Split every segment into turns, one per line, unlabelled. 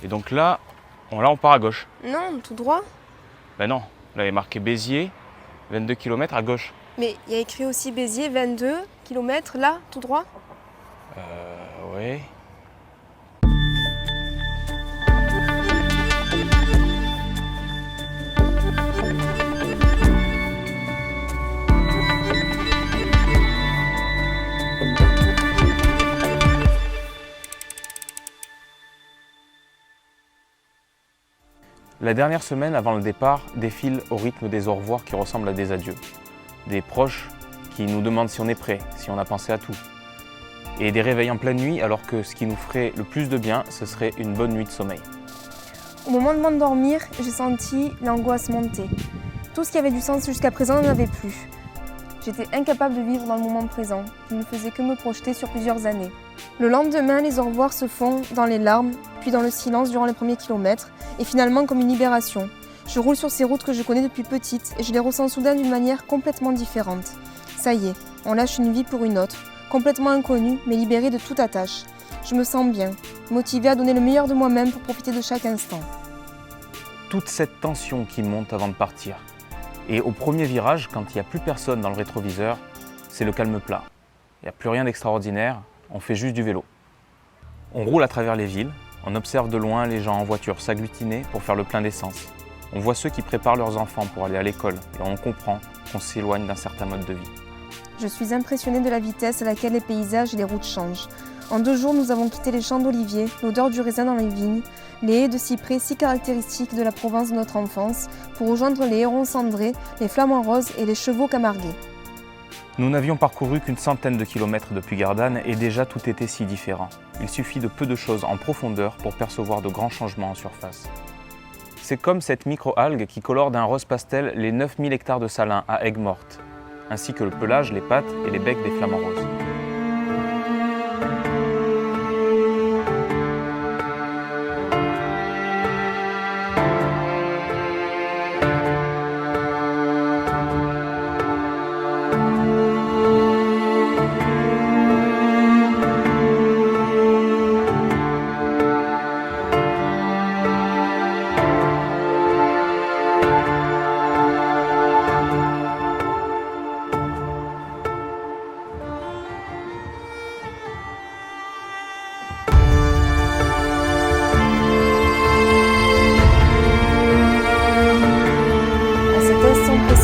Et donc là, on part à gauche.
Non, tout droit.
Ben non, là il y a marqué Béziers, 22 km à gauche.
Mais il y a écrit aussi Béziers, 22 km, là, tout droit.
Ouais. La dernière semaine avant le départ défile au rythme des au revoir qui ressemblent à des adieux. Des proches qui nous demandent si on est prêt, si on a pensé à tout. Et des réveils en pleine nuit alors que ce qui nous ferait le plus de bien, ce serait une bonne nuit de sommeil.
Au moment de m'endormir, j'ai senti l'angoisse monter. Tout ce qui avait du sens jusqu'à présent n'en avait plus. J'étais incapable de vivre dans le moment présent. Je ne faisais que me projeter sur plusieurs années. Le lendemain, les au revoir se font dans les larmes, puis dans le silence durant les premiers kilomètres, et finalement comme une libération. Je roule sur ces routes que je connais depuis petite et je les ressens soudain d'une manière complètement différente. Ça y est, on lâche une vie pour une autre, complètement inconnue mais libérée de toute attache. Je me sens bien, motivée à donner le meilleur de moi-même pour profiter de chaque instant.
Toute cette tension qui monte avant de partir. Et au premier virage, quand il n'y a plus personne dans le rétroviseur, c'est le calme plat. Il n'y a plus rien d'extraordinaire, on fait juste du vélo. On roule à travers les villes, on observe de loin les gens en voiture s'agglutiner pour faire le plein d'essence. On voit ceux qui préparent leurs enfants pour aller à l'école et on comprend qu'on s'éloigne d'un certain mode de vie.
Je suis impressionnée de la vitesse à laquelle les paysages et les routes changent. En 2 jours, nous avons quitté les champs d'oliviers, l'odeur du raisin dans les vignes, les haies de cyprès si caractéristiques de la Provence de notre enfance, pour rejoindre les hérons cendrés, les flamants roses et les chevaux camarguais.
Nous n'avions parcouru qu'une centaine de kilomètres depuis Gardanne et déjà tout était si différent. Il suffit de peu de choses en profondeur pour percevoir de grands changements en surface. C'est comme cette micro-algue qui colore d'un rose pastel les 9000 hectares de salins à Aigues-Mortes, ainsi que le pelage, les pattes et les becs des flamants roses.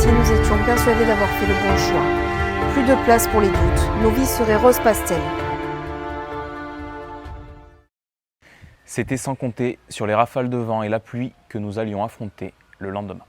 Nous étions persuadés d'avoir fait le bon choix. Plus de place pour les doutes, nos vies seraient rose pastel.
C'était sans compter sur les rafales de vent et la pluie que nous allions affronter le lendemain.